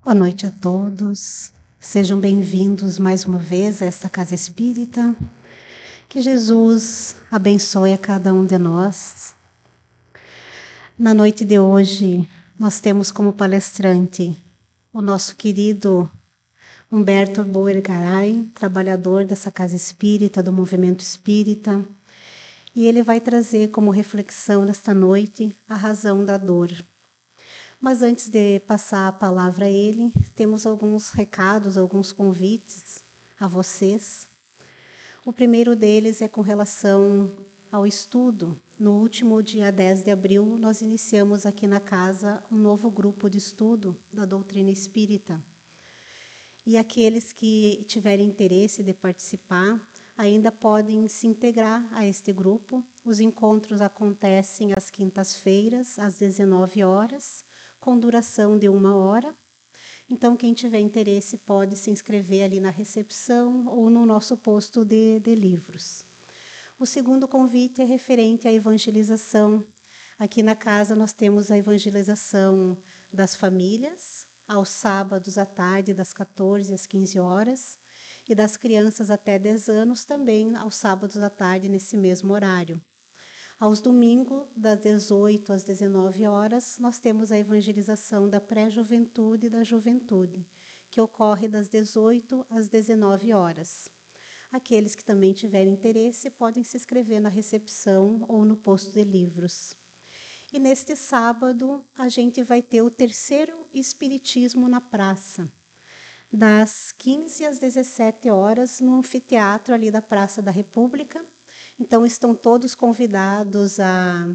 Boa noite a todos. Sejam bem-vindos mais uma vez a esta Casa Espírita. Que Jesus abençoe a cada um de nós. Na noite de hoje, nós temos como palestrante o nosso querido Humberto Boergaray, trabalhador dessa Casa Espírita, do Movimento Espírita, e ele vai trazer como reflexão nesta noite a razão da dor. Mas antes de passar a palavra a ele, temos alguns recados, alguns convites a vocês. O primeiro deles é com relação ao estudo. No último dia 10 de abril, nós iniciamos aqui na casa um novo grupo de estudo da doutrina espírita. E aqueles que tiverem interesse de participar, ainda podem se integrar a este grupo. Os encontros acontecem às quintas-feiras, às 19 horas, com duração de 1 hora. Então, quem tiver interesse pode se inscrever ali na recepção ou no nosso posto de livros. O segundo convite é referente à evangelização. Aqui na casa nós temos a evangelização das famílias, aos sábados à tarde, das 14 às 15 horas, e das crianças até 10 anos também aos sábados à tarde, nesse mesmo horário. Aos domingos, das 18 às 19 horas, nós temos a evangelização da pré-juventude e da juventude, que ocorre das 18 às 19 horas. Aqueles que também tiverem interesse podem se inscrever na recepção ou no posto de livros. E neste sábado, a gente vai ter o terceiro Espiritismo na Praça, das 15 às 17 horas, no anfiteatro ali da Praça da República. Então, estão todos convidados a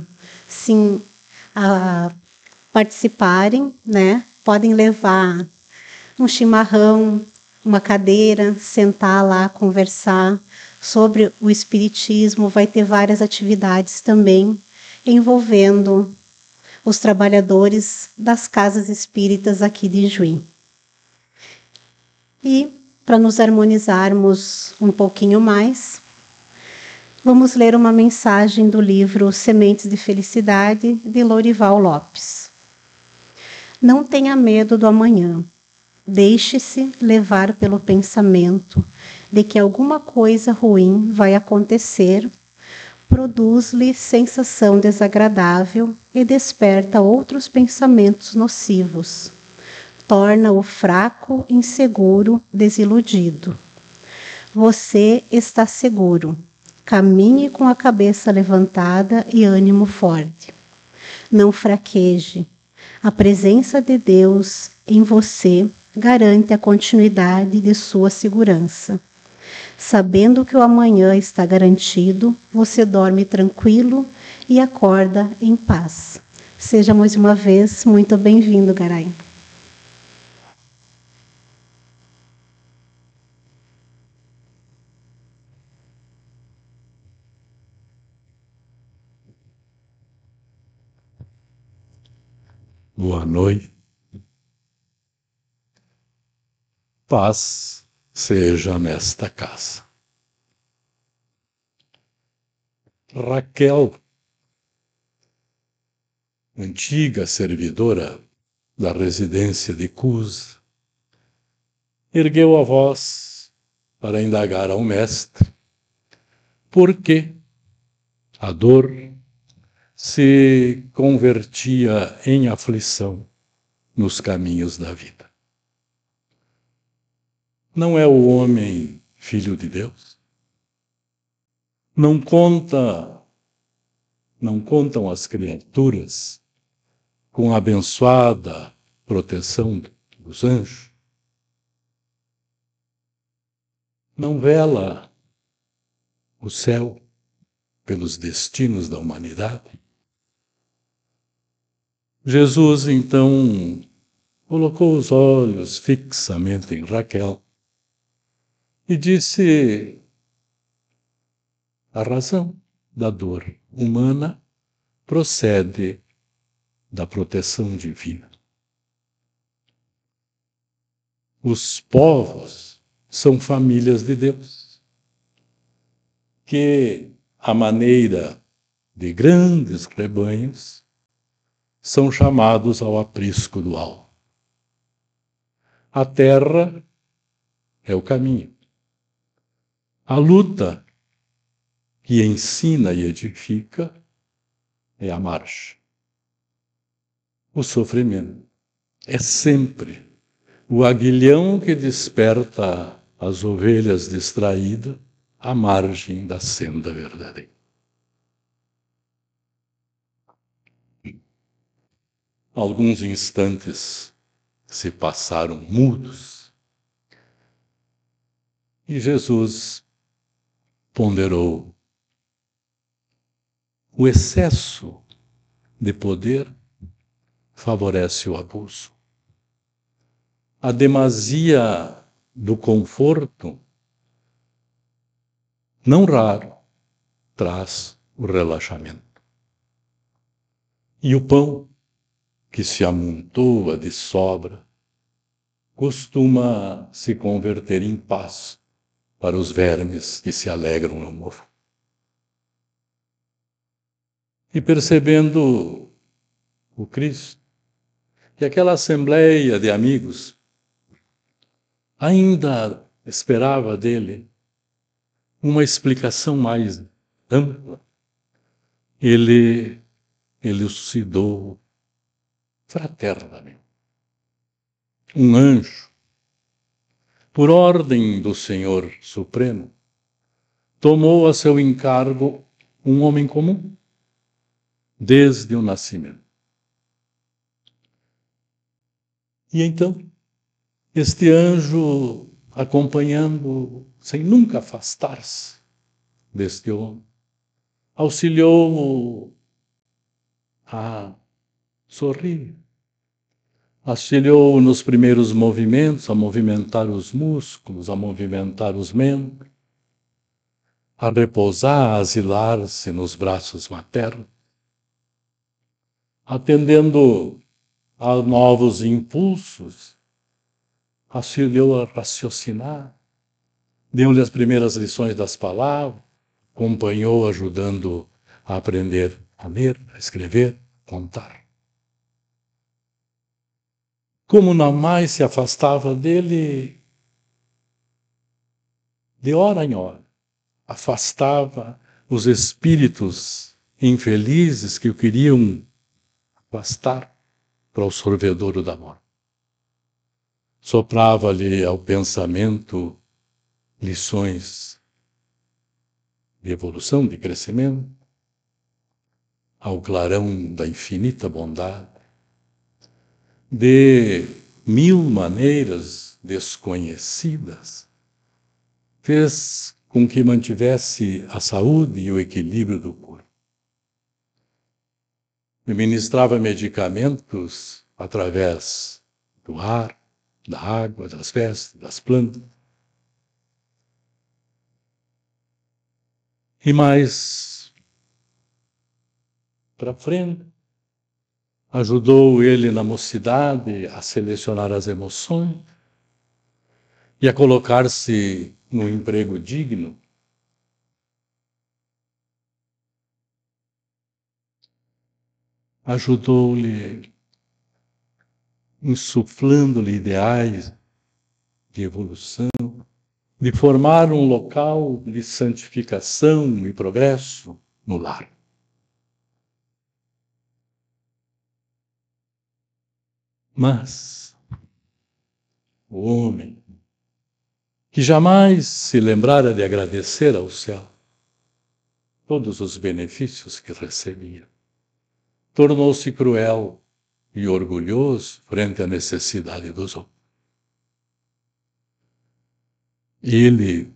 participarem, né? Podem levar um chimarrão, uma cadeira, sentar lá, conversar sobre o Espiritismo. Vai ter várias atividades também envolvendo os trabalhadores das casas espíritas aqui de Juí. E, para nos harmonizarmos um pouquinho mais, vamos ler uma mensagem do livro Sementes de Felicidade, de Lorival Lopes. Não tenha medo do amanhã. Deixe-se levar pelo pensamento de que alguma coisa ruim vai acontecer, produz-lhe sensação desagradável e desperta outros pensamentos nocivos. Torna-o fraco, inseguro, desiludido. Você está seguro. Caminhe com a cabeça levantada e ânimo forte. Não fraqueje. A presença de Deus em você garante a continuidade de sua segurança. Sabendo que o amanhã está garantido, você dorme tranquilo e acorda em paz. Seja mais uma vez muito bem-vindo, Garay. Boa noite. Paz seja nesta casa. Raquel, antiga servidora da residência de Cus, ergueu a voz para indagar ao mestre por que a dor se convertia em aflição nos caminhos da vida. Não é o homem filho de Deus? Não contam as criaturas com a abençoada proteção dos anjos? Não vela o céu pelos destinos da humanidade? Jesus, então, colocou os olhos fixamente em Raquel e disse: a razão da dor humana procede da proteção divina. Os povos são famílias de Deus, que, à maneira de grandes rebanhos, são chamados ao aprisco do alto. A terra é o caminho. A luta que ensina e edifica é a marcha. O sofrimento é sempre o aguilhão que desperta as ovelhas distraídas à margem da senda verdadeira. Alguns instantes se passaram mudos e Jesus ponderou: o excesso de poder favorece o abuso. A demasia do conforto, não raro, traz o relaxamento. E o pão, que se amontoa de sobra, costuma se converter em paz para os vermes que se alegram no mofo. E percebendo o Cristo, que aquela assembleia de amigos ainda esperava dele uma explicação mais ampla, ele elucidou fraternamente. Um anjo, por ordem do Senhor Supremo, tomou a seu encargo um homem comum, desde o nascimento. E então, este anjo, acompanhando, sem nunca afastar-se deste homem, auxiliou-o a sorrir, auxiliou-o nos primeiros movimentos, a movimentar os músculos, a movimentar os membros, a repousar, a asilar-se nos braços maternos, atendendo a novos impulsos, auxiliou a raciocinar, deu-lhe as primeiras lições das palavras, acompanhou ajudando a aprender a ler, a escrever, a contar. Como não mais se afastava dele, de hora em hora, afastava os espíritos infelizes que o queriam afastar para o sorvedouro da morte. Soprava-lhe ao pensamento lições de evolução, de crescimento, ao clarão da infinita bondade, de mil maneiras desconhecidas, fez com que mantivesse a saúde e o equilíbrio do corpo. Ministrava medicamentos através do ar, da água, das vestes, das plantas. E mais para frente, ajudou ele na mocidade a selecionar as emoções e a colocar-se num emprego digno. Ajudou-lhe, insuflando-lhe ideais de evolução, de formar um local de santificação e progresso no lar. Mas o homem, que jamais se lembrara de agradecer ao céu todos os benefícios que recebia, tornou-se cruel e orgulhoso frente à necessidade dos outros. Ele,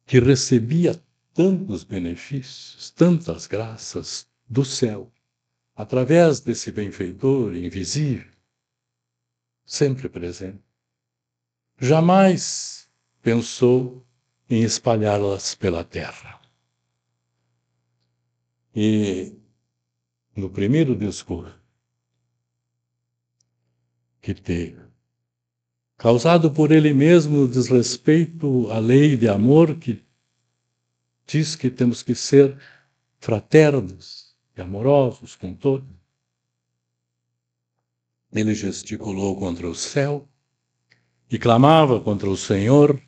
que recebia tantos benefícios, tantas graças do céu, através desse benfeitor invisível, sempre presente, jamais pensou em espalhá-las pela terra. E no primeiro discurso que teve, causado por ele mesmo desrespeito à lei de amor que diz que temos que ser fraternos e amorosos com todos, Ele gesticulou contra o céu e clamava contra o Senhor,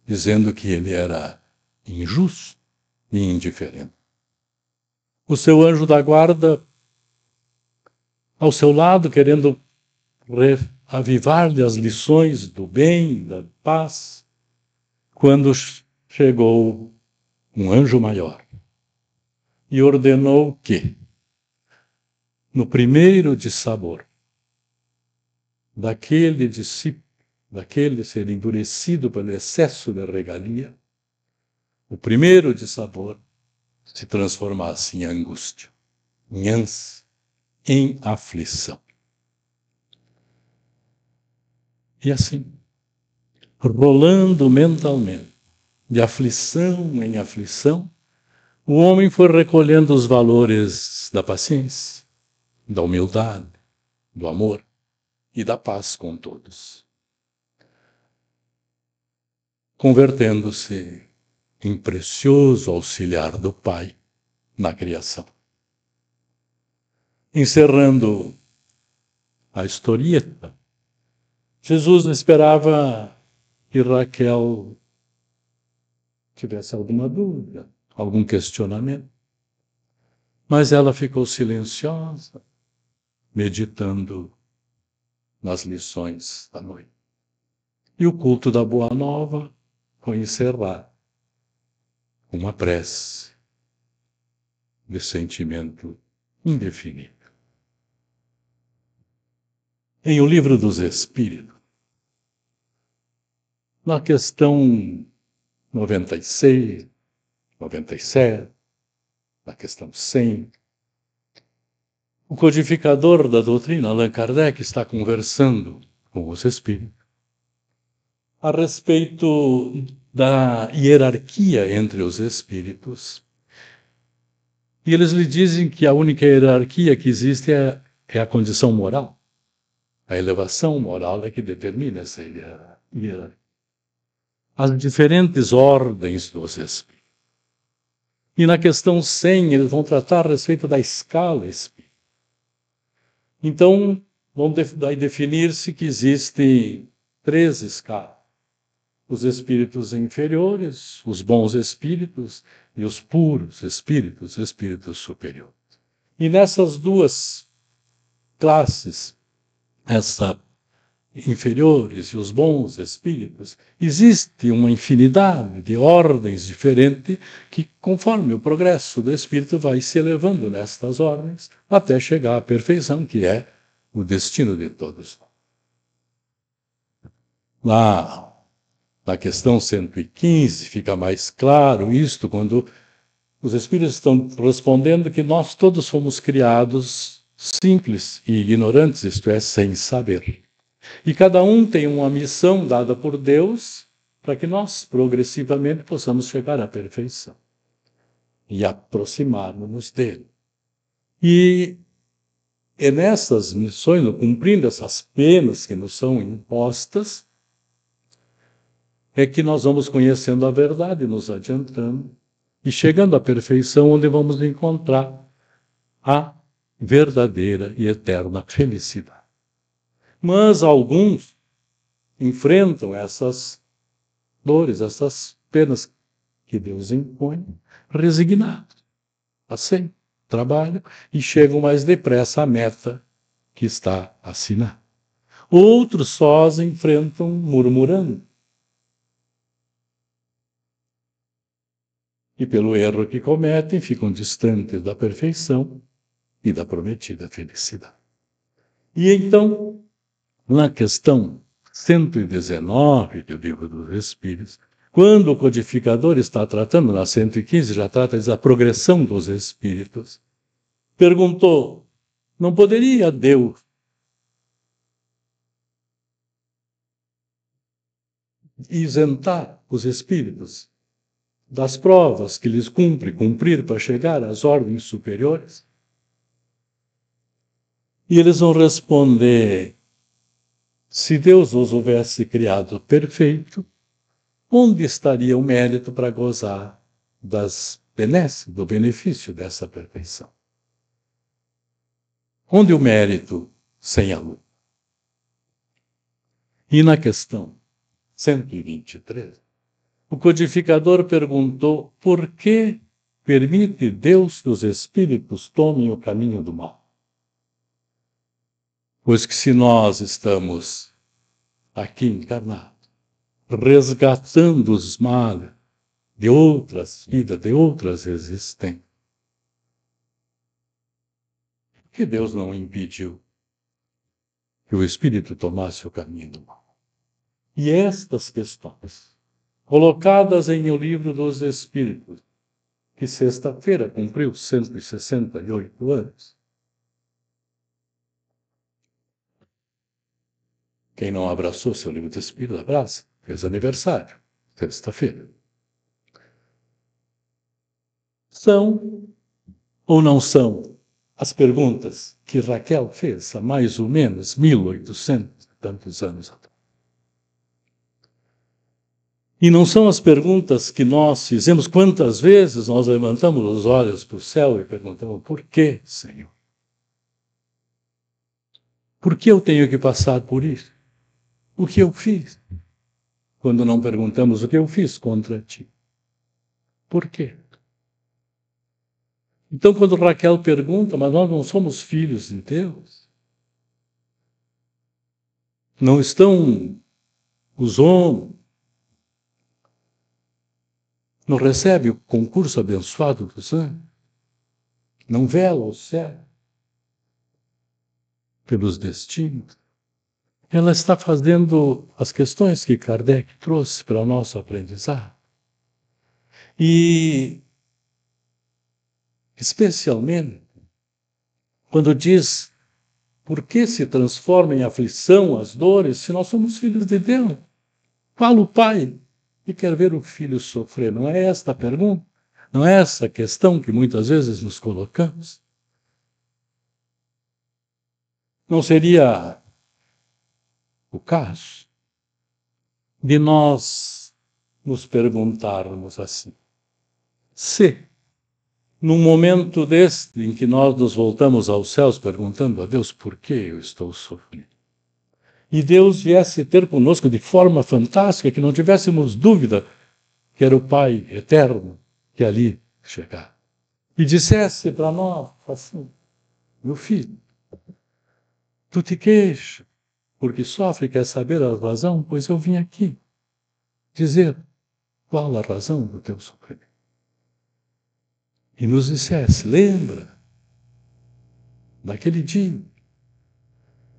dizendo que ele era injusto e indiferente. O seu anjo da guarda, ao seu lado, querendo avivar-lhe as lições do bem, da paz, quando chegou um anjo maior e ordenou que, no primeiro dissabor daquele discípulo, daquele ser endurecido pelo excesso de regalia, o primeiro dissabor se transformasse em angústia, em ânsia, em aflição. E assim, rolando mentalmente, de aflição em aflição, o homem foi recolhendo os valores da paciência, da humildade, do amor e da paz com todos, convertendo-se em precioso auxiliar do Pai na criação. Encerrando a historieta, Jesus esperava que Raquel tivesse alguma dúvida, algum questionamento, mas ela ficou silenciosa, meditando nas lições da noite. E o culto da Boa Nova foi encerrado com uma prece de sentimento indefinido. Em O Livro dos Espíritos, na questão 96, 97, na questão 100, o codificador da doutrina, Allan Kardec, está conversando com os espíritos a respeito da hierarquia entre os espíritos. E eles lhe dizem que a única hierarquia que existe é a condição moral. A elevação moral é que determina essa hierarquia. As diferentes ordens dos espíritos. E na questão 100, eles vão tratar a respeito da escala espírita. Então, vão definir-se que existem 3 escalas. Os espíritos inferiores, os bons espíritos e os puros espíritos, espíritos superiores. E nessas 2 classes, essa inferiores e os bons espíritos, existe uma infinidade de ordens diferentes que, conforme o progresso do espírito, vai se elevando nestas ordens até chegar à perfeição, que é o destino de todos. Lá, na questão 115, fica mais claro isto, quando os espíritos estão respondendo que nós todos fomos criados simples e ignorantes, isto é, sem saber. E cada um tem uma missão dada por Deus para que nós, progressivamente, possamos chegar à perfeição e aproximarmos dele. E é nessas missões, cumprindo essas penas que nos são impostas, é que nós vamos conhecendo a verdade, nos adiantando e chegando à perfeição, onde vamos encontrar a verdadeira e eterna felicidade. Mas alguns enfrentam essas dores, essas penas que Deus impõe, resignados, aceitam, trabalham e chegam mais depressa à meta que está assinada. Outros só as enfrentam murmurando. E pelo erro que cometem, ficam distantes da perfeição e da prometida felicidade. E então, na questão 119 do Livro dos Espíritos, quando o codificador está tratando, na 115, já trata da progressão dos espíritos, perguntou, não poderia Deus isentar os espíritos das provas que lhes cumprir para chegar às ordens superiores? E eles vão responder, se Deus os houvesse criado perfeito, onde estaria o mérito para gozar das benesses, do benefício dessa perfeição? Onde o mérito sem a luz. E na questão 123, o codificador perguntou por que permite Deus que os espíritos tomem o caminho do mal. Pois que se nós estamos aqui encarnados, resgatando os males de outras vidas, de outras existências, por que Deus não impediu que o espírito tomasse o caminho do mal? E estas questões, colocadas em O Livro dos Espíritos, que sexta-feira cumpriu 168 anos, quem não abraçou seu Livro dos Espíritos, abraça, fez aniversário, sexta-feira. São ou não são as perguntas que Raquel fez há mais ou menos 1800 e tantos anos atrás? E não são as perguntas que nós fizemos, quantas vezes nós levantamos os olhos para o céu e perguntamos, por que, Senhor? Por que eu tenho que passar por isso? O que eu fiz? Quando não perguntamos o que eu fiz contra ti. Por quê? Então, quando Raquel pergunta, mas nós não somos filhos de Deus? Não estão os homens? Não recebe o concurso abençoado dos anjos? Não vela o céu pelos destinos? Ela está fazendo as questões que Kardec trouxe para o nosso aprendizado. E, especialmente, quando diz por que se transforma em aflição as dores se nós somos filhos de Deus? Qual o pai que quer ver o filho sofrer? Não é esta a pergunta? Não é essa a questão que muitas vezes nos colocamos? Não seria o caso de nós nos perguntarmos assim: se, num momento deste em que nós nos voltamos aos céus perguntando a Deus por que eu estou sofrendo, e Deus viesse ter conosco de forma fantástica, que não tivéssemos dúvida que era o Pai eterno que ali chegava, e dissesse para nós assim: meu filho, tu te queixas porque sofre e quer saber a razão? Pois eu vim aqui dizer qual a razão do teu sofrimento. E nos dissesse: lembra daquele dia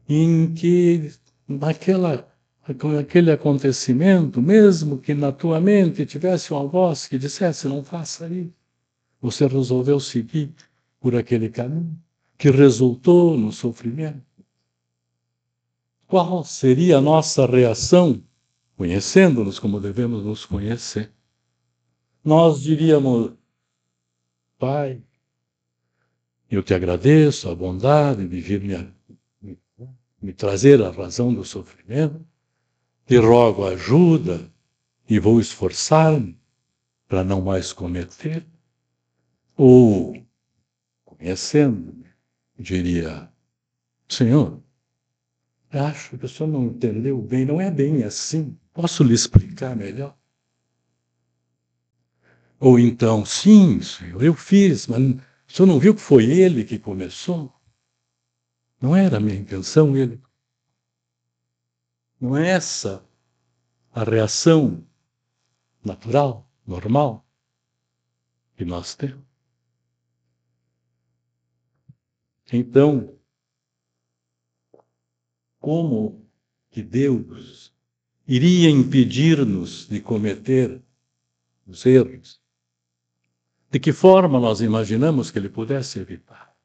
em que aquele acontecimento, mesmo que na tua mente tivesse uma voz que dissesse: não faça isso, você resolveu seguir por aquele caminho que resultou no sofrimento. Qual seria a nossa reação, conhecendo-nos como devemos nos conhecer? Nós diríamos: Pai, eu te agradeço a bondade de vir me trazer a razão do sofrimento, te rogo ajuda e vou esforçar-me para não mais cometer. Ou, conhecendo-me, diria: Senhor, acho que o senhor não entendeu bem, não é bem assim, posso lhe explicar melhor? Ou então: sim, Senhor, eu fiz, mas o senhor não viu que foi ele que começou? Não era a minha intenção, ele. Não é essa a reação natural, normal, que nós temos? Então, como que Deus iria impedir-nos de cometer os erros? De que forma nós imaginamos que ele pudesse evitar?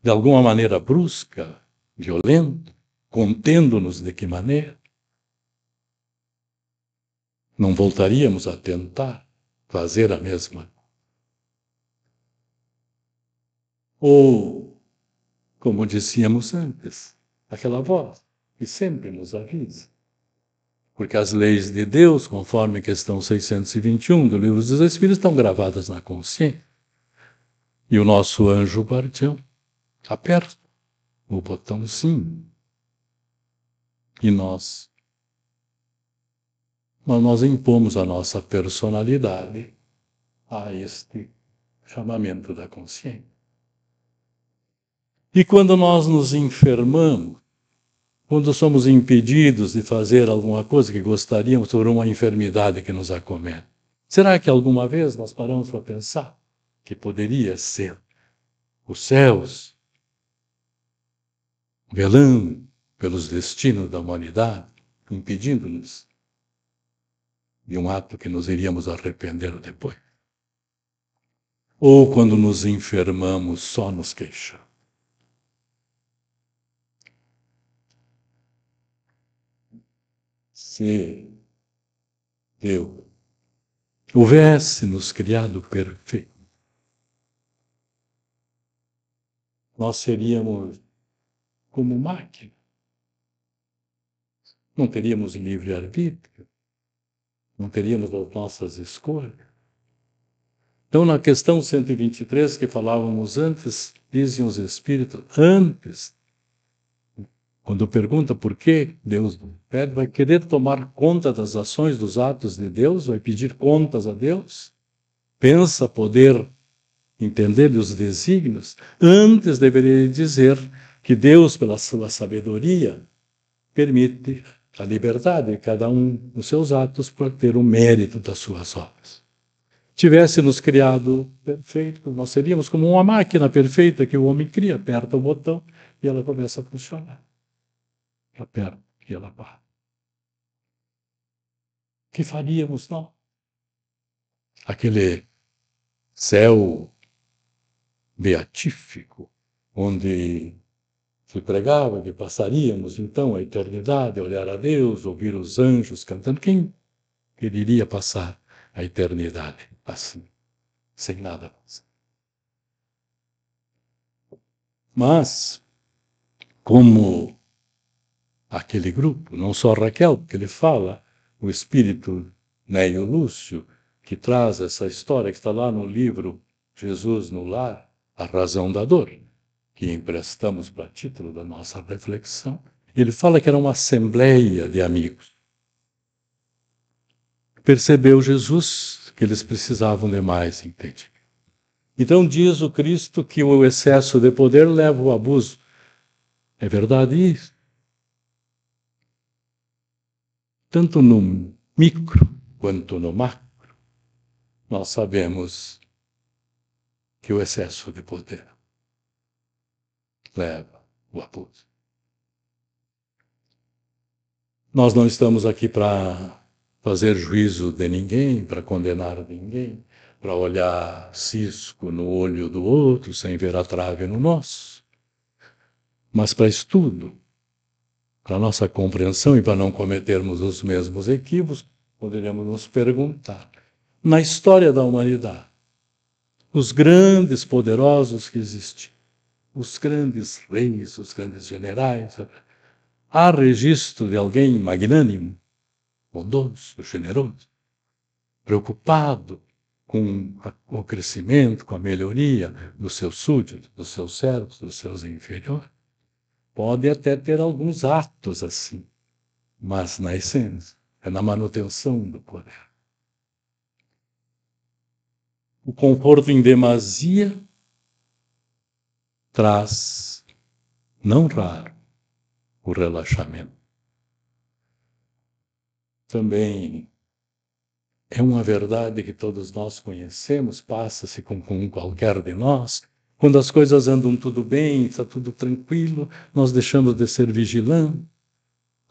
De alguma maneira brusca, violenta, contendo-nos de que maneira? Não voltaríamos a tentar fazer a mesma? Ou, como dizíamos antes, aquela voz que sempre nos avisa. Porque as leis de Deus, conforme a questão 621 do Livro dos Espíritos, estão gravadas na consciência. E o nosso anjo guardião aperta o botão sim E nós impomos a nossa personalidade a este chamamento da consciência. E quando nós nos enfermamos, quando somos impedidos de fazer alguma coisa que gostaríamos por uma enfermidade que nos acomete, será que alguma vez nós paramos para pensar que poderia ser os céus velando pelos destinos da humanidade, impedindo-nos de um ato que nos iríamos arrepender depois? Ou quando nos enfermamos, só nos queixamos? Se Deus houvesse nos criado perfeito, nós seríamos como máquina. Não teríamos livre-arbítrio, não teríamos as nossas escolhas. Então, na questão 123, que falávamos antes, dizem os Espíritos, antes, quando pergunta por que Deus pede, vai querer tomar conta das ações, dos atos de Deus, vai pedir contas a Deus, pensa poder entender os desígnios, antes deveria dizer que Deus, pela sua sabedoria, permite a liberdade de cada um nos seus atos para ter o mérito das suas obras. Tivesse nos criado perfeito, nós seríamos como uma máquina perfeita que o homem cria, aperta o botão e ela começa a funcionar. Aperta e ela para. O que faríamos, não? Aquele céu beatífico, onde se pregava que passaríamos então a eternidade, a olhar a Deus, ouvir os anjos cantando. Quem quereria passar a eternidade assim, sem nada fazer? Mas, como aquele grupo, não só Raquel, porque ele fala, o espírito Neio Lúcio, que traz essa história que está lá no livro Jesus no Lar, A Razão da Dor, que emprestamos para título da nossa reflexão. Ele fala que era uma assembleia de amigos. Percebeu Jesus que eles precisavam de mais entendimento. Então diz o Cristo que o excesso de poder leva ao abuso. É verdade isso? Tanto no micro quanto no macro, nós sabemos que o excesso de poder leva ao abuso. Nós não estamos aqui para fazer juízo de ninguém, para condenar ninguém, para olhar cisco no olho do outro sem ver a trave no nosso, mas para estudo, para nossa compreensão e para não cometermos os mesmos equívocos, poderíamos nos perguntar, na história da humanidade, os grandes poderosos que existiam, os grandes reis, os grandes generais, há registro de alguém magnânimo, bondoso, generoso, preocupado com o crescimento, com a melhoria dos seus súditos, dos seus servos, dos seus inferiores? Pode até ter alguns atos assim, mas na essência é na manutenção do poder. O conforto em demasia traz, não raro, o relaxamento. Também é uma verdade que todos nós conhecemos, passa-se com qualquer de nós. Quando as coisas andam tudo bem, está tudo tranquilo, nós deixamos de ser vigilantes,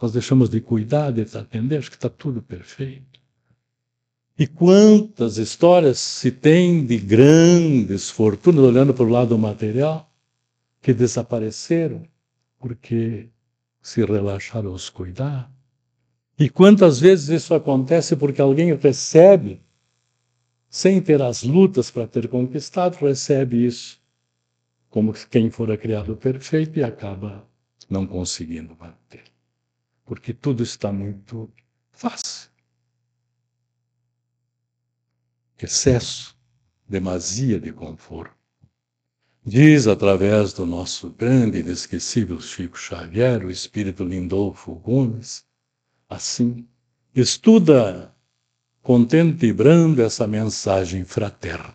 nós deixamos de cuidar, de atender, acho que está tudo perfeito. E quantas histórias se tem de grandes fortunas, olhando para o lado material, que desapareceram porque se relaxaram aos cuidar. E quantas vezes isso acontece porque alguém recebe, sem ter as lutas para ter conquistado, recebe isso como quem fora criado perfeito e acaba não conseguindo manter. Porque tudo está muito fácil. Excesso, demasia de conforto. Diz através do nosso grande e inesquecível Chico Xavier, o espírito Lindolfo Gomes, assim: estuda contente e brando essa mensagem fraterna.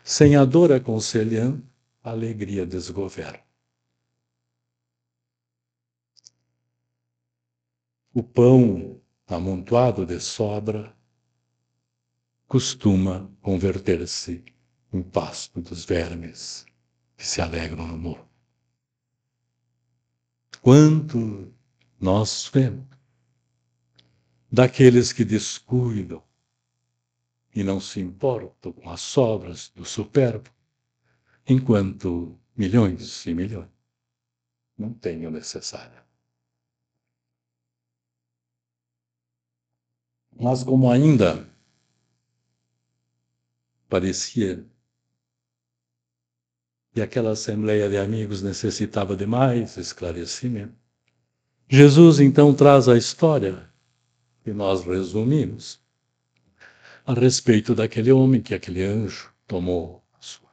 Sem a dor aconselhando, a alegria desgoverna. O pão amontoado de sobra costuma converter-se em pasto dos vermes que se alegram no morro. Quanto nós vemos daqueles que descuidam e não se importam com as sobras do supérfluo, enquanto milhões e milhões não têm o necessário. Mas como ainda parecia que aquela assembleia de amigos necessitava de mais esclarecimento, Jesus então traz a história que nós resumimos a respeito daquele homem que aquele anjo tomou a sua.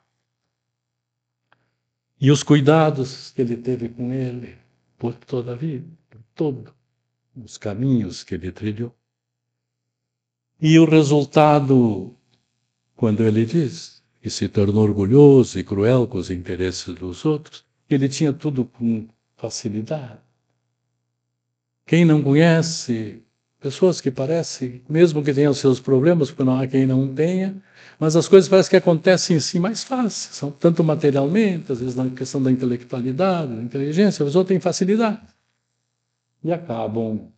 E os cuidados que ele teve com ele por toda a vida, por todos os caminhos que ele trilhou. E o resultado, quando ele diz que se tornou orgulhoso e cruel com os interesses dos outros, ele tinha tudo com facilidade. Quem não conhece pessoas que parecem, mesmo que tenham seus problemas, porque não há quem não tenha, mas as coisas parecem que acontecem em si mais fáceis, são tanto materialmente, às vezes na questão da intelectualidade, da inteligência, os outros têm facilidade. E acabam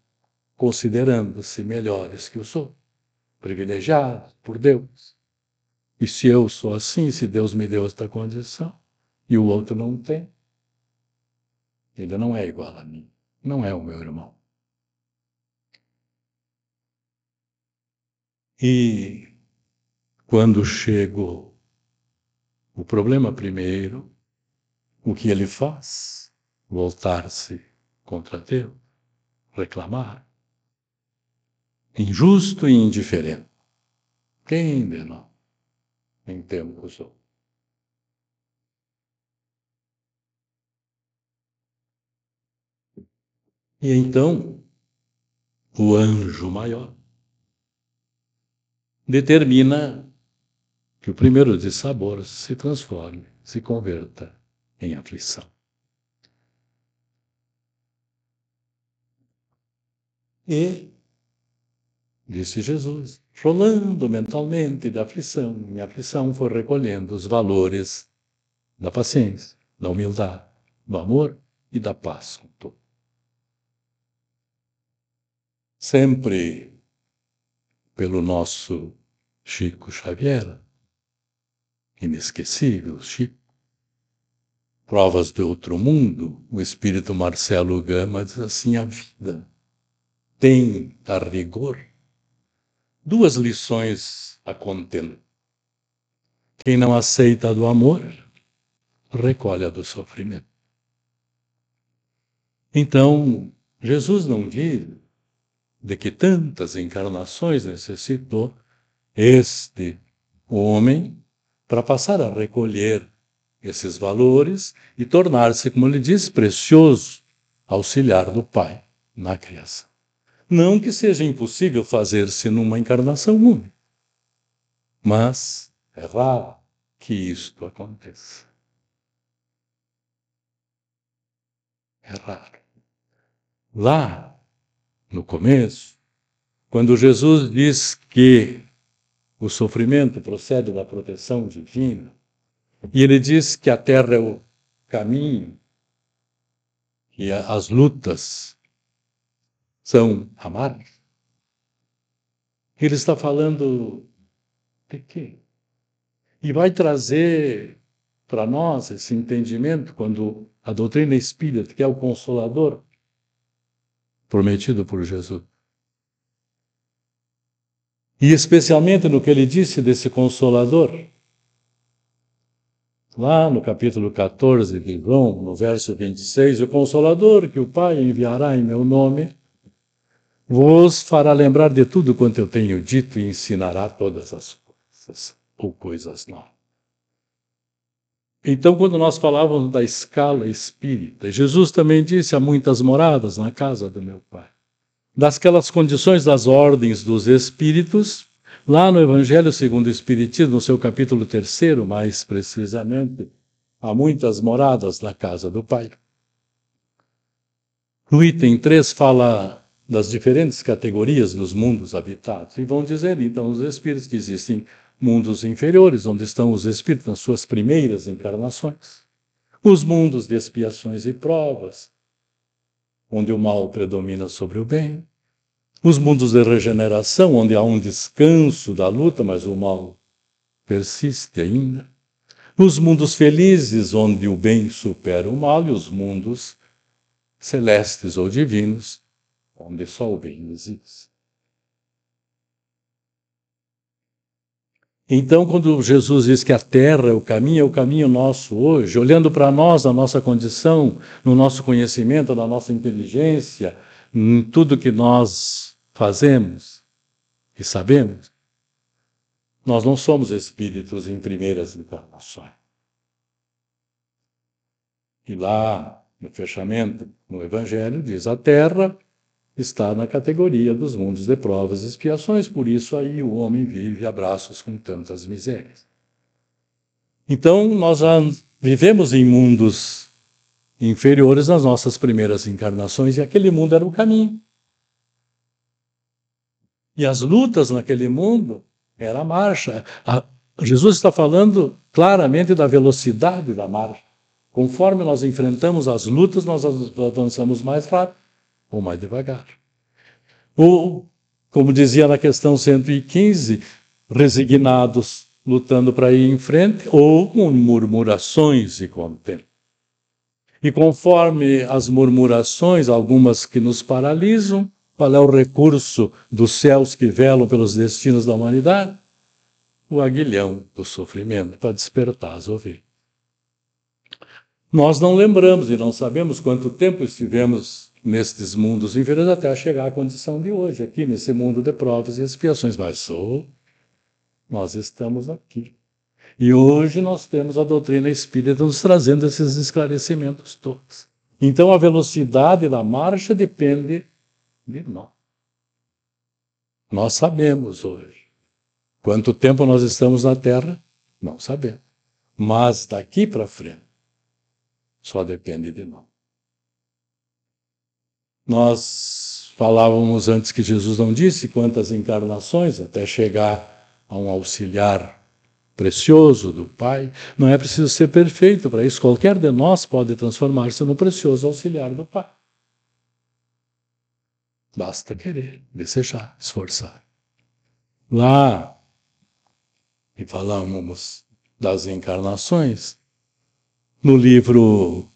considerando-se melhores que os outros, privilegiados por Deus. E se eu sou assim, se Deus me deu esta condição, e o outro não tem, ele não é igual a mim, não é o meu irmão. E quando chegou o problema primeiro, o que ele faz? Voltar-se contra Deus, reclamar. Injusto e indiferente. Quem de nós em tempos ou? E então, o anjo maior determina que o primeiro dissabor se transforme, se converta em aflição. E, disse Jesus, rolando mentalmente da aflição em aflição, foi recolhendo os valores da paciência, da humildade, do amor e da paz com todos. Sempre pelo nosso Chico Xavier, inesquecível Chico, Provas do Outro Mundo, o espírito Marcelo Gama diz assim: a vida tem, a rigor, duas lições a conter. Quem não aceita a do amor, recolhe a do sofrimento. Então, Jesus não diz de que tantas encarnações necessitou este homem para passar a recolher esses valores e tornar-se, como ele diz, precioso auxiliar do Pai na criação. Não que seja impossível fazer-se numa encarnação única, mas é raro que isto aconteça. É raro. Lá, no começo, quando Jesus diz que o sofrimento procede da proteção divina, e ele diz que a terra é o caminho, e as lutas são amargas, ele está falando de quê? E vai trazer para nós esse entendimento quando a doutrina espírita, que é o Consolador prometido por Jesus. E especialmente no que ele disse desse Consolador, lá no capítulo 14 de João, no verso 26, o Consolador que o Pai enviará em meu nome, vos fará lembrar de tudo quanto eu tenho dito e ensinará todas as coisas, ou coisas novas. Então, quando nós falávamos da escala espírita, Jesus também disse: há muitas moradas na casa do meu Pai. Dasquelas condições das ordens dos espíritos, lá no Evangelho segundo o Espiritismo, no seu capítulo 3º, mais precisamente, há muitas moradas na casa do Pai. No item 3 fala das diferentes categorias dos mundos habitados, e vão dizer, então, os espíritos que existem mundos inferiores, onde estão os espíritos nas suas primeiras encarnações, os mundos de expiações e provas, onde o mal predomina sobre o bem, os mundos de regeneração, onde há um descanso da luta, mas o mal persiste ainda, os mundos felizes, onde o bem supera o mal, e os mundos celestes ou divinos, onde só o bem existe. Então, quando Jesus diz que a Terra é o caminho nosso hoje, olhando para nós, na nossa condição, no nosso conhecimento, na nossa inteligência, em tudo que nós fazemos e sabemos, nós não somos espíritos em primeiras encarnações. E lá, no fechamento, no Evangelho, diz: a Terra está na categoria dos mundos de provas e expiações, por isso aí o homem vive a braços com tantas misérias. Então, nós já vivemos em mundos inferiores nas nossas primeiras encarnações, e aquele mundo era o caminho. E as lutas naquele mundo era a marcha. Jesus está falando claramente da velocidade da marcha. Conforme nós enfrentamos as lutas, nós avançamos mais rápido ou mais devagar. Ou, como dizia na questão 115, resignados, lutando para ir em frente, ou com murmurações e contento. E conforme as murmurações, algumas que nos paralisam, qual é o recurso dos céus que velam pelos destinos da humanidade? O aguilhão do sofrimento, para despertar as ovelhas. Nós não lembramos e não sabemos quanto tempo estivemos nestes mundos inferiores até chegar à condição de hoje, aqui nesse mundo de provas e expiações. Mas nós estamos aqui. E hoje nós temos a doutrina espírita nos trazendo esses esclarecimentos todos. Então a velocidade da marcha depende de nós. Nós sabemos hoje. Quanto tempo nós estamos na Terra? Não sabemos. Mas daqui para frente, só depende de nós. Nós falávamos antes que Jesus não disse quantas encarnações até chegar a um auxiliar precioso do Pai. Não é preciso ser perfeito para isso. Qualquer de nós pode transformar-se no precioso auxiliar do Pai. Basta querer, desejar, esforçar. Lá, e falamos das encarnações, no livro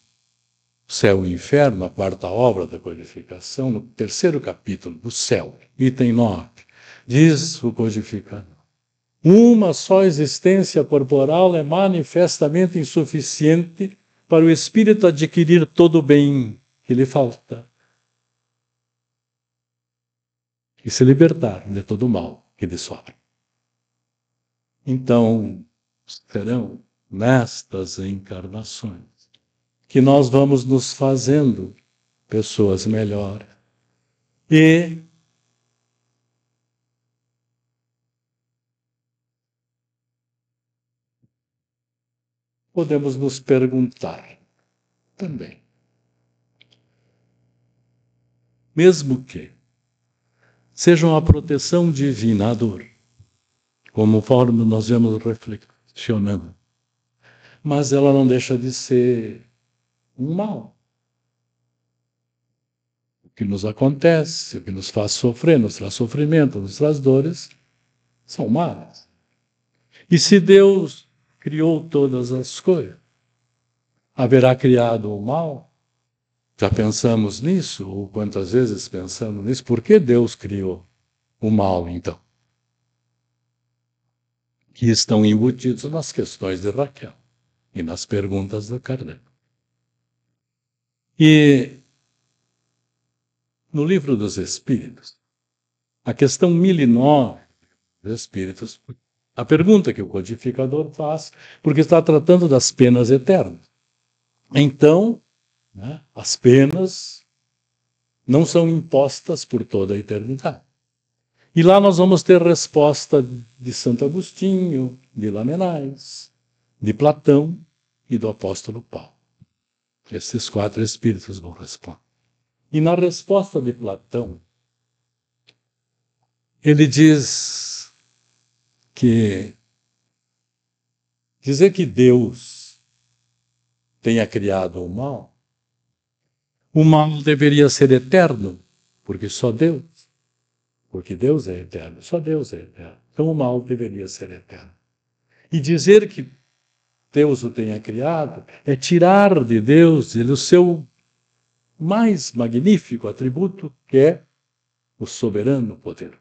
Céu e Inferno, a quarta obra da codificação, no 3º capítulo do Céu, item 9, diz o codificador: uma só existência corporal é manifestamente insuficiente para o espírito adquirir todo o bem que lhe falta e se libertar de todo o mal que lhe sobra. Então, serão nestas encarnações que nós vamos nos fazendo pessoas melhores. E podemos nos perguntar também, mesmo que seja uma proteção divina à dor, conforme nós vamos reflexionando, mas ela não deixa de ser um mal. O que nos acontece, o que nos faz sofrer, nos traz sofrimento, nos traz dores, são males. E se Deus criou todas as coisas, haverá criado o mal? Já pensamos nisso? Ou quantas vezes pensamos nisso? Por que Deus criou o mal, então? Que estão embutidos nas questões de Raquel e nas perguntas de Kardec. E no Livro dos Espíritos, a questão 1009 dos Espíritos a pergunta que o codificador faz, porque está tratando das penas eternas. Então, né, as penas não são impostas por toda a eternidade. E lá nós vamos ter resposta de Santo Agostinho, de Lamennais, de Platão e do apóstolo Paulo. Esses 4 espíritos vão responder. E na resposta de Platão, ele diz que dizer que Deus tenha criado o mal deveria ser eterno, porque Deus é eterno, só Deus é eterno. Então o mal deveria ser eterno. E dizer que Deus o tenha criado é tirar de Deus o seu mais magnífico atributo, que é o soberano poder.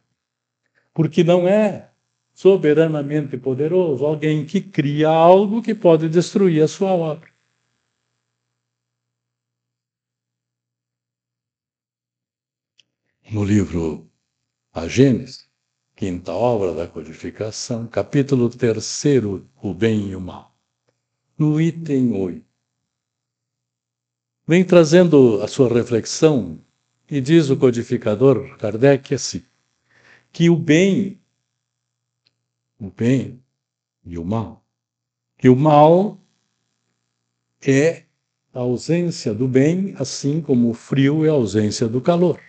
Porque não é soberanamente poderoso alguém que cria algo que pode destruir a sua obra. No livro A Gênese, quinta obra da codificação, capítulo 3, o bem e o mal. No item 8, vem trazendo a sua reflexão e diz o codificador Kardec assim, que o bem e o mal, que o mal é a ausência do bem, assim como o frio é a ausência do calor.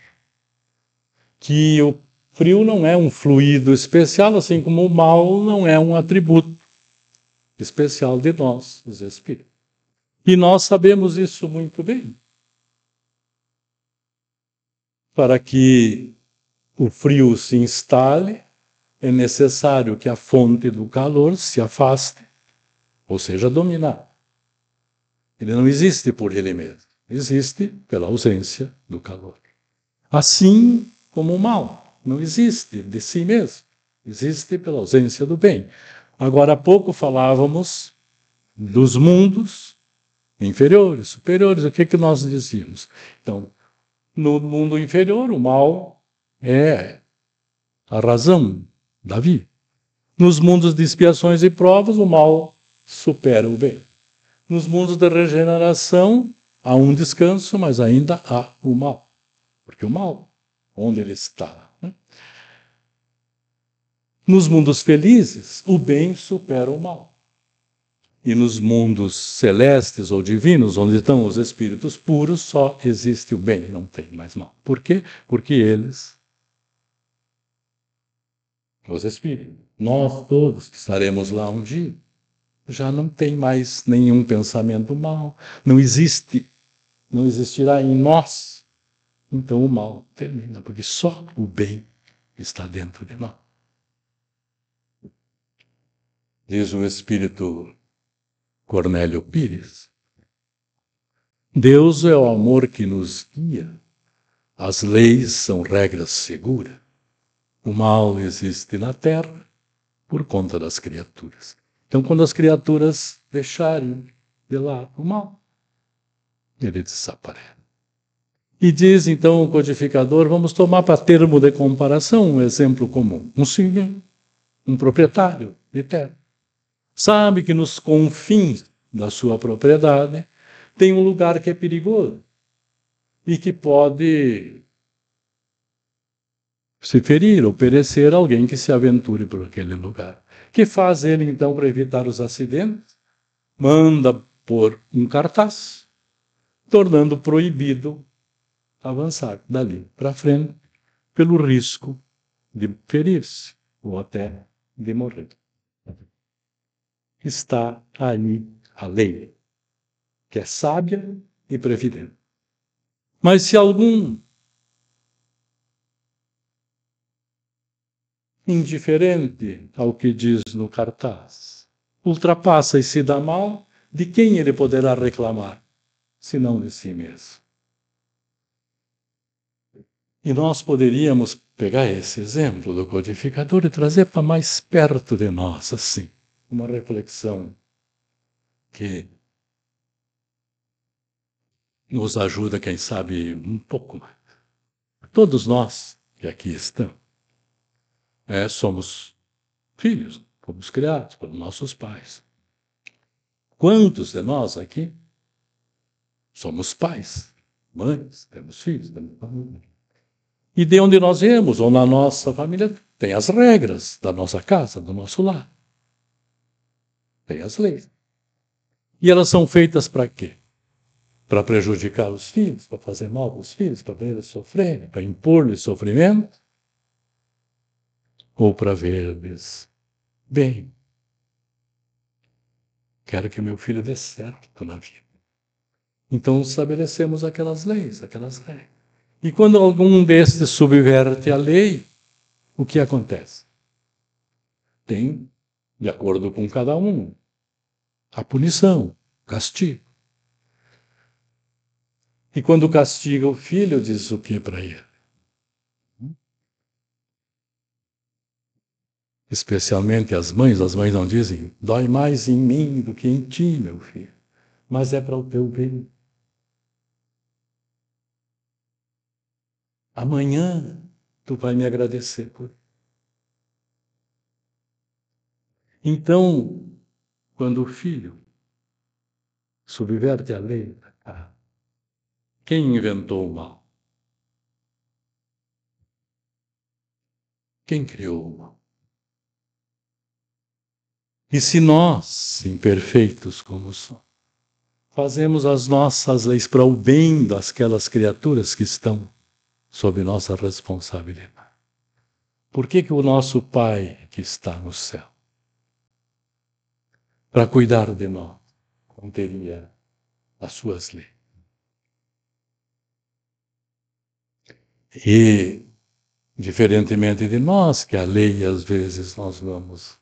Que o frio não é um fluido especial, assim como o mal não é um atributo especial de nós, os espíritos. E nós sabemos isso muito bem. Para que o frio se instale, é necessário que a fonte do calor se afaste, ou seja, dominar. Ele não existe por ele mesmo, existe pela ausência do calor. Assim como o mal não existe de si mesmo, existe pela ausência do bem. Agora há pouco falávamos dos mundos inferiores, superiores. O que nós dizíamos? Então, no mundo inferior, o mal é a razão da vida. Nos mundos de expiações e provas, o mal supera o bem. Nos mundos de regeneração, há um descanso, mas ainda há o mal. Porque o mal, onde ele está? Nos mundos felizes, o bem supera o mal. E nos mundos celestes ou divinos, onde estão os espíritos puros, só existe o bem, não tem mais mal. Por quê? Porque eles, os espíritos, nós todos que estaremos lá um dia, já não tem mais nenhum pensamento mal, não existirá em nós. Então o mal termina, porque só o bem está dentro de nós. Diz o espírito Cornélio Pires: Deus é o amor que nos guia. As leis são regras seguras. O mal existe na terra por conta das criaturas. Então, quando as criaturas deixarem de lado o mal, ele desaparece. E diz, então, o codificador, vamos tomar para termo de comparação um exemplo comum. Um senhor, um proprietário de terra, sabe que nos confins da sua propriedade tem um lugar que é perigoso e que pode se ferir ou perecer alguém que se aventure por aquele lugar. O que faz ele, então, para evitar os acidentes? Manda pôr um cartaz, tornando proibido avançar dali para frente, pelo risco de ferir-se ou até de morrer. Está ali a lei, que é sábia e previdente. Mas se algum indiferente ao que diz no cartaz ultrapassa e se dá mal, de quem ele poderá reclamar, senão de si mesmo? E nós poderíamos pegar esse exemplo do codificador e trazer para mais perto de nós, assim, uma reflexão que nos ajuda, quem sabe, um pouco mais. Todos nós que aqui estamos, somos filhos, fomos criados pelos nossos pais. Quantos de nós aqui somos pais, mães, temos filhos, temos família? E de onde nós viemos, ou na nossa família, tem as regras da nossa casa, do nosso lar. Tem as leis. E elas são feitas para quê? Para prejudicar os filhos, para fazer mal para os filhos, para ver eles sofrerem, para impor-lhes sofrimento? Ou para ver-lhes bem? Quero que meu filho dê certo na vida. Então estabelecemos aquelas leis, aquelas regras. E quando algum destes subverte a lei, o que acontece? Tem, de acordo com cada um, a punição, o castigo. E quando castiga o filho, diz o que para ele? Especialmente as mães não dizem, dói mais em mim do que em ti, meu filho, mas é para o teu bem. Amanhã tu vai me agradecer por isso. Então, quando o filho subverte a lei, quem inventou o mal? Quem criou o mal? E se nós, imperfeitos como somos, fazemos as nossas leis para o bem daquelas criaturas que estão sob nossa responsabilidade, por que o nosso Pai que está no céu, para cuidar de nós, não teria as suas leis? E, diferentemente de nós, que a lei às vezes nós vamos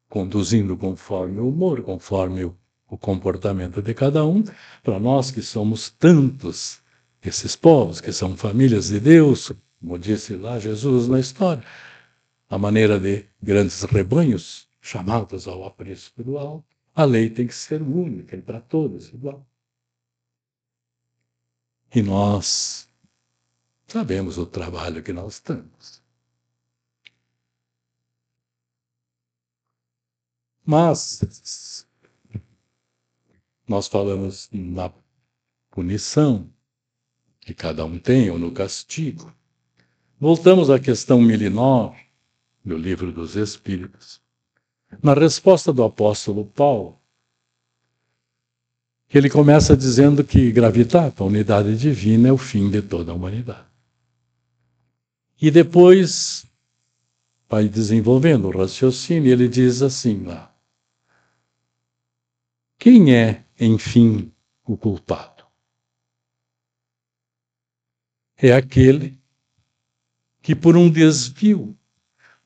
conduzindo conforme o humor, conforme o comportamento de cada um, para nós que somos tantos, esses povos que são famílias de Deus, como disse lá Jesus na história, a maneira de grandes rebanhos chamados ao apreço do alto, a lei tem que ser única e para todos igual. E nós sabemos o trabalho que nós temos. Mas nós falamos na punição que cada um tem, ou no castigo. Voltamos à questão milenor do Livro dos Espíritos. Na resposta do apóstolo Paulo, que ele começa dizendo que gravitar, a unidade divina, é o fim de toda a humanidade. E depois vai desenvolvendo o raciocínio e ele diz assim lá: quem é, enfim, o culpado? É aquele que por um desvio,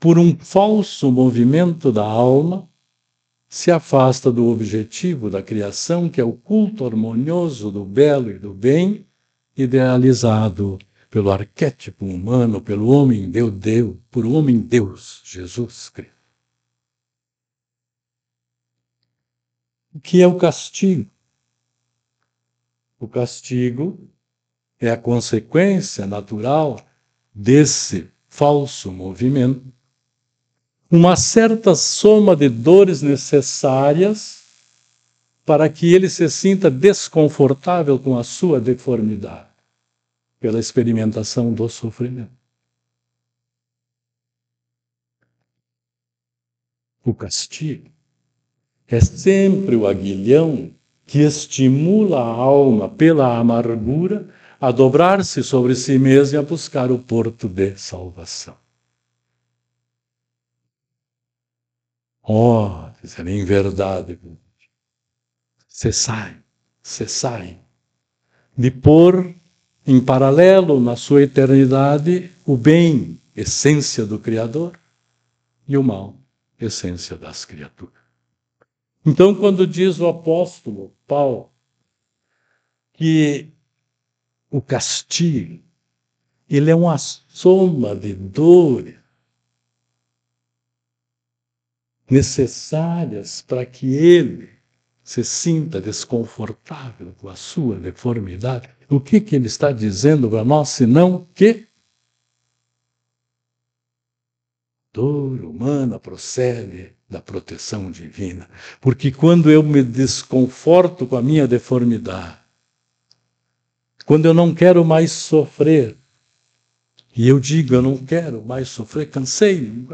por um falso movimento da alma, se afasta do objetivo da criação, que é o culto harmonioso do belo e do bem, idealizado pelo arquétipo humano, pelo homem Deus, por homem Deus, Jesus Cristo. O que é o castigo? O castigo é a consequência natural desse falso movimento, uma certa soma de dores necessárias para que ele se sinta desconfortável com a sua deformidade, pela experimentação do sofrimento. O castigo é sempre o aguilhão que estimula a alma pela amargura a dobrar-se sobre si mesma e a buscar o porto de salvação. Oh, em verdade, cessai de pôr em paralelo na sua eternidade o bem, essência do Criador, e o mal, essência das criaturas. Então, quando diz o apóstolo Paulo que o castigo, ele é uma soma de dores necessárias para que ele se sinta desconfortável com a sua deformidade, o que ele está dizendo para nós, senão que dor humana procede da proteção divina. Porque quando eu me desconforto com a minha deformidade, quando eu não quero mais sofrer, e eu digo, eu não quero mais sofrer, cansei,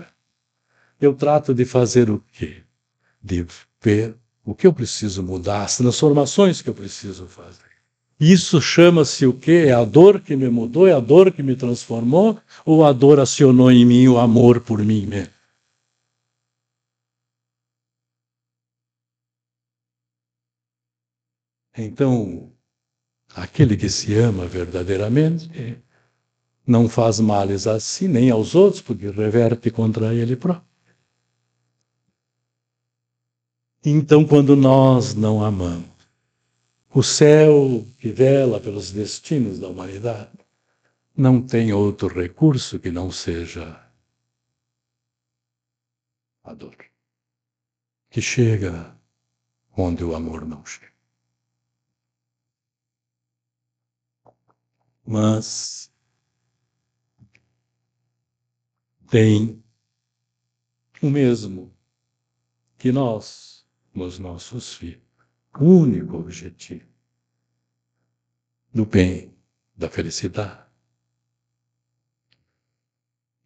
eu trato de fazer o quê? De ver o que eu preciso mudar, as transformações que eu preciso fazer. Isso chama-se o quê? É a dor que me mudou, é a dor que me transformou, ou a dor acionou em mim o amor por mim mesmo? Então, aquele que se ama verdadeiramente não faz males a si nem aos outros, porque reverte contra ele próprio. Então, quando nós não amamos, o céu que vela pelos destinos da humanidade não tem outro recurso que não seja a dor, que chega onde o amor não chega. Mas tem o mesmo que nós, nos nossos filhos, o único objetivo do bem, da felicidade.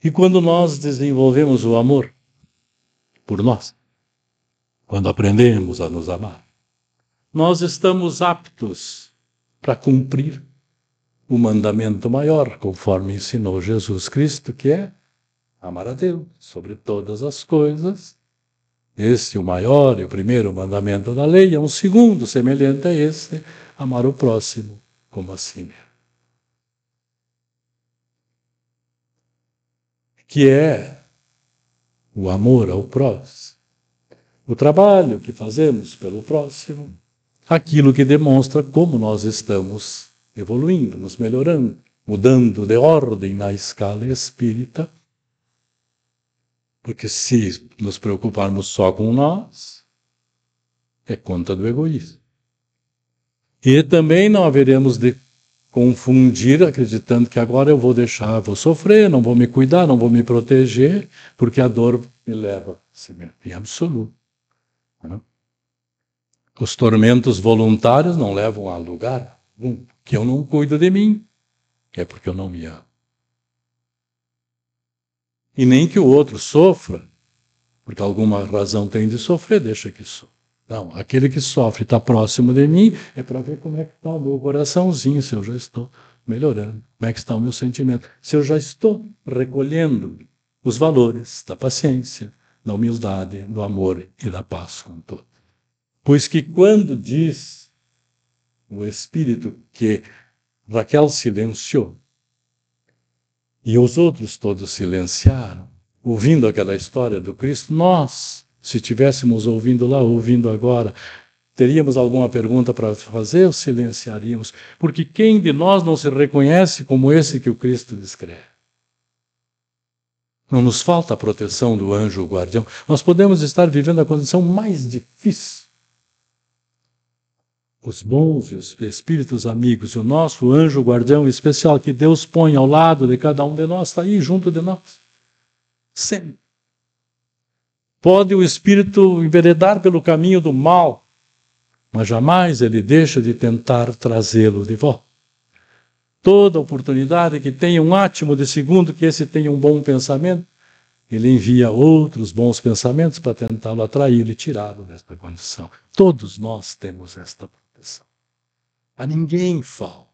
E quando nós desenvolvemos o amor por nós, quando aprendemos a nos amar, nós estamos aptos para cumprir o mandamento maior, conforme ensinou Jesus Cristo, que é amar a Deus sobre todas as coisas. Este é o maior e o primeiro mandamento da lei, é um segundo semelhante a esse, amar o próximo como a si mesmo. Que é o amor ao próximo, o trabalho que fazemos pelo próximo, aquilo que demonstra como nós estamos evoluindo, nos melhorando, mudando de ordem na escala espírita, porque se nos preocuparmos só com nós, é conta do egoísmo. E também não haveremos de confundir, acreditando que agora eu vou deixar, vou sofrer, não vou me cuidar, não vou me proteger, porque a dor me leva a cimento, em absoluto. Os tormentos voluntários não levam a lugar que eu não cuido de mim, é porque eu não me amo. E nem que o outro sofra, porque alguma razão tem de sofrer, deixa que sofra. Não, aquele que sofre está próximo de mim, é para ver como é que está o meu coraçãozinho, se eu já estou melhorando, como é que está o meu sentimento, se eu já estou recolhendo os valores da paciência, da humildade, do amor e da paz com todos. Pois que quando diz o Espírito que Raquel silenciou e os outros todos silenciaram, ouvindo aquela história do Cristo, nós, se estivéssemos ouvindo lá, ouvindo agora, teríamos alguma pergunta para fazer ou silenciaríamos? Porque quem de nós não se reconhece como esse que o Cristo descreve? Não nos falta a proteção do anjo guardião. Nós podemos estar vivendo a condição mais difícil. Os bons e os espíritos amigos, o nosso anjo guardião especial que Deus põe ao lado de cada um de nós, está aí junto de nós. Sempre. Pode o espírito enveredar pelo caminho do mal, mas jamais ele deixa de tentar trazê-lo de volta. Toda oportunidade que tenha um átimo de segundo que esse tenha um bom pensamento, ele envia outros bons pensamentos para tentá-lo atraí-lo e tirá-lo desta condição. Todos nós temos esta proteção. A ninguém falta.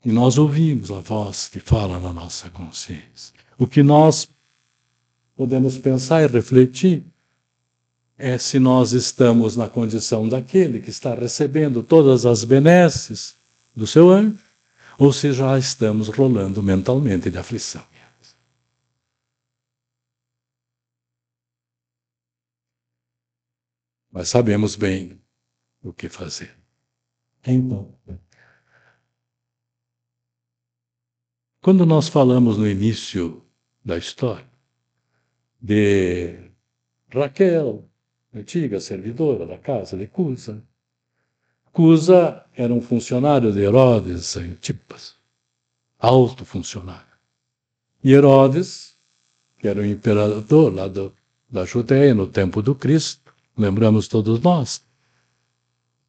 E nós ouvimos a voz que fala na nossa consciência. O que nós podemos pensar e refletir é se nós estamos na condição daquele que está recebendo todas as benesses do seu anjo, ou se já estamos rolando mentalmente de aflição. Mas sabemos bem o que fazer. Então, quando nós falamos no início da história de Raquel, antiga servidora da casa de Cusa, Cusa era um funcionário de Herodes Antipas, alto funcionário. E Herodes, que era o imperador lá da Judéia, no tempo do Cristo. Lembramos todos nós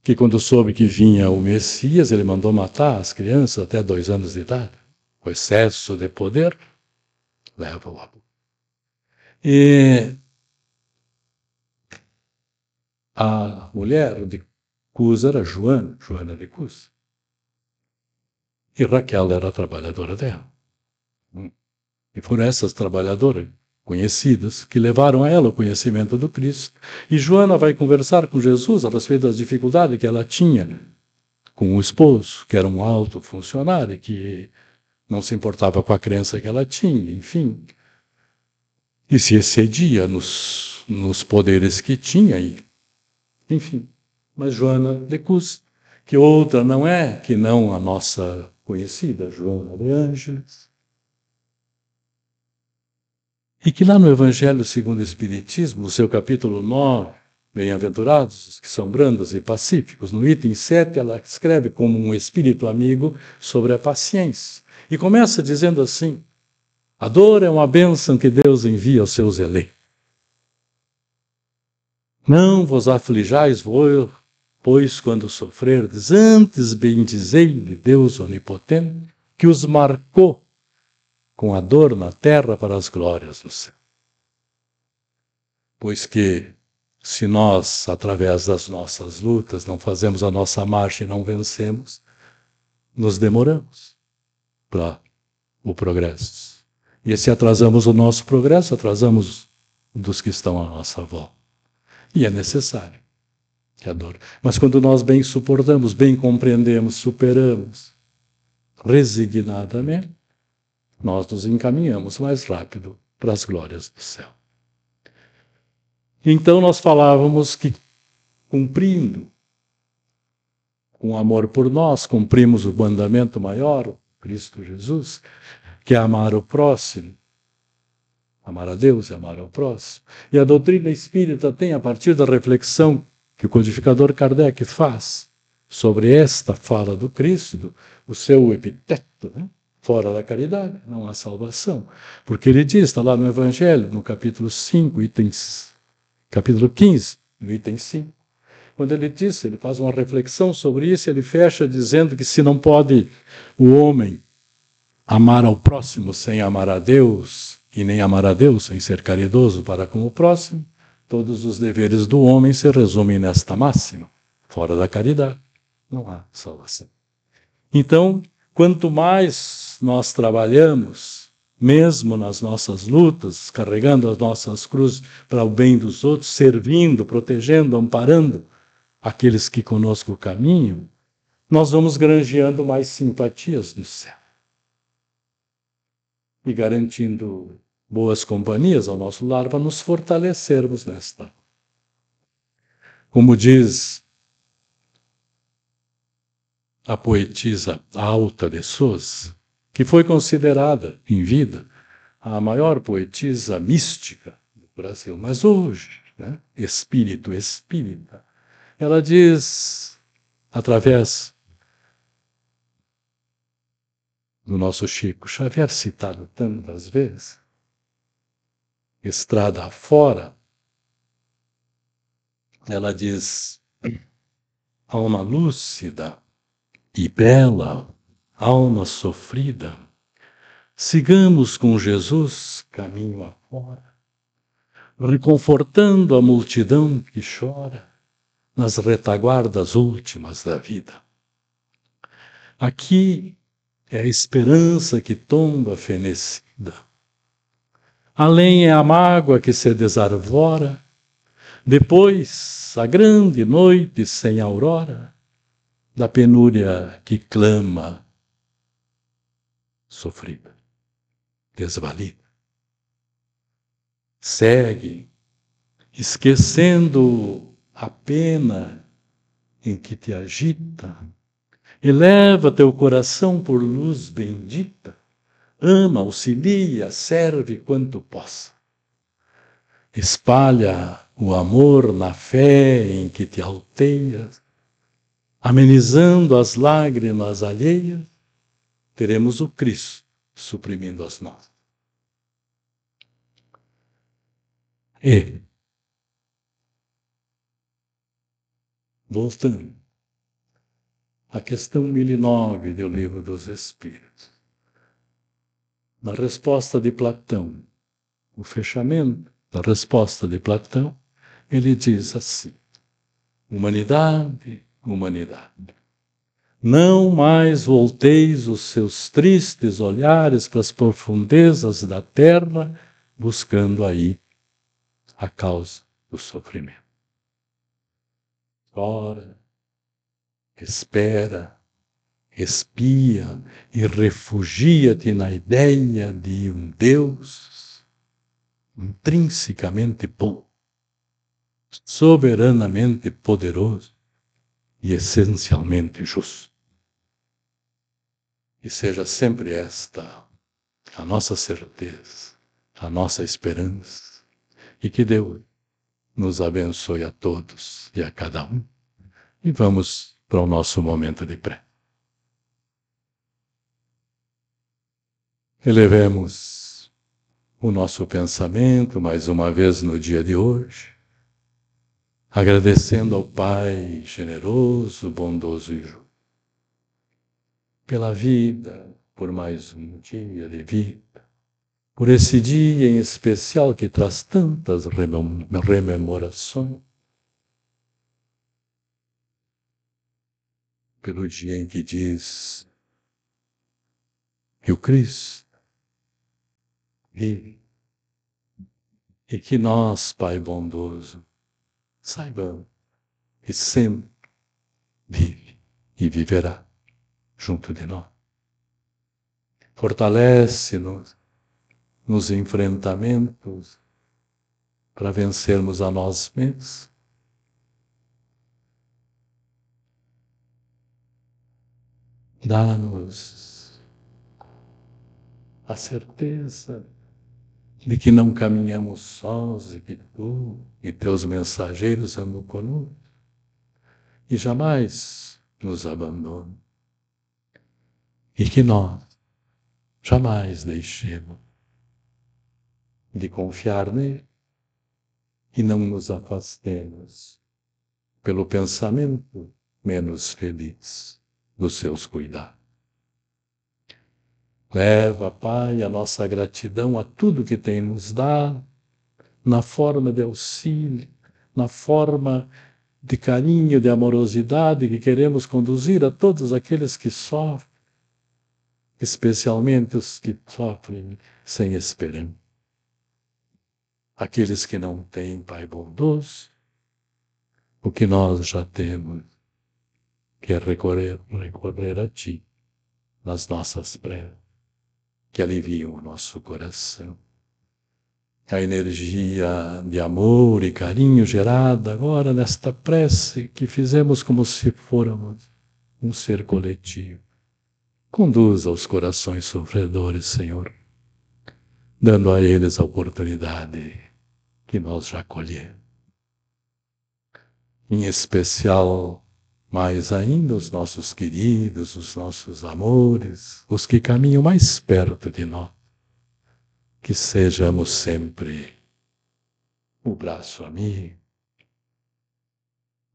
que quando soube que vinha o Messias, ele mandou matar as crianças até 2 anos de idade. O excesso de poder leva ao abuso. E a mulher de Cusa era Joana de Cusa. E Raquel era a trabalhadora dela. E foram essas trabalhadoras conhecidas que levaram a ela o conhecimento do Cristo. E Joana vai conversar com Jesus a respeito das dificuldades que ela tinha com o esposo, que era um alto funcionário, que não se importava com a crença que ela tinha, enfim. E se excedia nos poderes que tinha, enfim. Mas Joana de Cus, que outra não é que não a nossa conhecida Joana de Ângeles, e que lá no Evangelho segundo o Espiritismo, no seu capítulo 9, Bem-aventurados os que são brandos e pacíficos, no item 7, ela escreve como um espírito amigo sobre a paciência. E começa dizendo assim: a dor é uma bênção que Deus envia aos seus eleitos. Não vos aflijais, pois quando sofrerdes, antes bendizei-lhe Deus onipotente, que os marcou com a dor na terra para as glórias do céu. Pois que, se nós, através das nossas lutas, não fazemos a nossa marcha e não vencemos, nos demoramos para o progresso. E se atrasamos o nosso progresso, atrasamos dos que estão à nossa volta. E é necessário que a dor. Mas quando nós bem suportamos, bem compreendemos, superamos, resignadamente, nós nos encaminhamos mais rápido para as glórias do céu. Então nós falávamos que, cumprindo com amor por nós, cumprimos o mandamento maior, o Cristo Jesus, que é amar o próximo, amar a Deus e amar ao próximo. E a doutrina espírita tem, a partir da reflexão que o codificador Kardec faz sobre esta fala do Cristo, o seu epiteto, né? Fora da caridade não há salvação. Porque ele diz, está lá no Evangelho, no capítulo 5, capítulo 15, no item 5, quando ele diz, ele faz uma reflexão sobre isso, ele fecha dizendo que se não pode o homem amar ao próximo sem amar a Deus, e nem amar a Deus sem ser caridoso para com o próximo, todos os deveres do homem se resumem nesta máxima: fora da caridade não há salvação. Então, quanto mais nós trabalhamos, mesmo nas nossas lutas, carregando as nossas cruzes para o bem dos outros, servindo, protegendo, amparando aqueles que conosco caminham, nós vamos granjeando mais simpatias do céu. E garantindo boas companhias ao nosso lar para nos fortalecermos nesta. Como diz a poetisa Alta de Souza, que foi considerada, em vida, a maior poetisa mística do Brasil, mas hoje, né, espírito espírita, ela diz, através do nosso Chico Xavier, citado tantas vezes, estrada afora, ela diz: alma lúcida e bela, alma sofrida, sigamos com Jesus caminho afora, reconfortando a multidão que chora nas retaguardas últimas da vida. Aqui é a esperança que tomba fenecida. Além é a mágoa que se desarvora. Depois, a grande noite sem aurora, da penúria que clama, sofrida, desvalida. Segue, esquecendo a pena em que te agita. Eleva teu coração por luz bendita. Ama, auxilia, serve quanto possa. Espalha o amor na fé em que te alteias, amenizando as lágrimas alheias, teremos o Cristo suprimindo as nossas. E, voltando à questão 1009 do Livro dos Espíritos, na resposta de Platão, o fechamento da resposta de Platão, ele diz assim: humanidade, humanidade, não mais volteis os seus tristes olhares para as profundezas da terra, buscando aí a causa do sofrimento. Ora, espera, espia e refugia-te na ideia de um Deus intrinsecamente bom, soberanamente poderoso e essencialmente justo. E seja sempre esta a nossa certeza, a nossa esperança, e que Deus nos abençoe a todos e a cada um. E vamos para o nosso momento de pré. Elevemos o nosso pensamento mais uma vez no dia de hoje, agradecendo ao Pai generoso, bondoso e justo, pela vida, por mais um dia de vida, por esse dia em especial que traz tantas rememorações, pelo dia em que diz que o Cristo vive, e que nós, Pai bondoso, saibamos que sempre vive e viverá junto de nós. Fortalece-nos nos enfrentamentos para vencermos a nós mesmos. Dá-nos a certeza de que não caminhamos sós e que tu e teus mensageiros andam conosco e jamais nos abandonam. E que nós jamais deixemos de confiar nele e não nos afastemos pelo pensamento menos feliz dos seus cuidados. Leva, Pai, a nossa gratidão a tudo que tem nos dado, na forma de auxílio, na forma de carinho, de amorosidade que queremos conduzir a todos aqueles que sofrem, especialmente os que sofrem sem esperança. Aqueles que não têm, Pai bondoso, o que nós já temos, que é recorrer a Ti nas nossas preces, que aliviam o nosso coração. A energia de amor e carinho gerada agora nesta prece que fizemos como se fôramos um ser coletivo. Conduza os corações sofredores, Senhor, dando a eles a oportunidade que nós já colhemos. Em especial, mais ainda, os nossos queridos, os nossos amores, os que caminham mais perto de nós. Que sejamos sempre o braço amigo,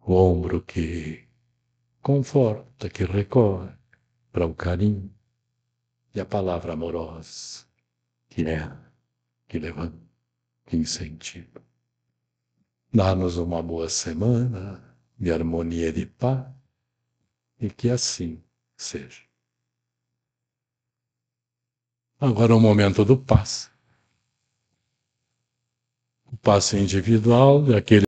o ombro que conforta, que recorre para o carinho, e a palavra amorosa, que é, que levanta, que incentiva. Dá-nos uma boa semana de harmonia e de paz, e que assim seja. Agora o momento do passe. O passe individual é aquele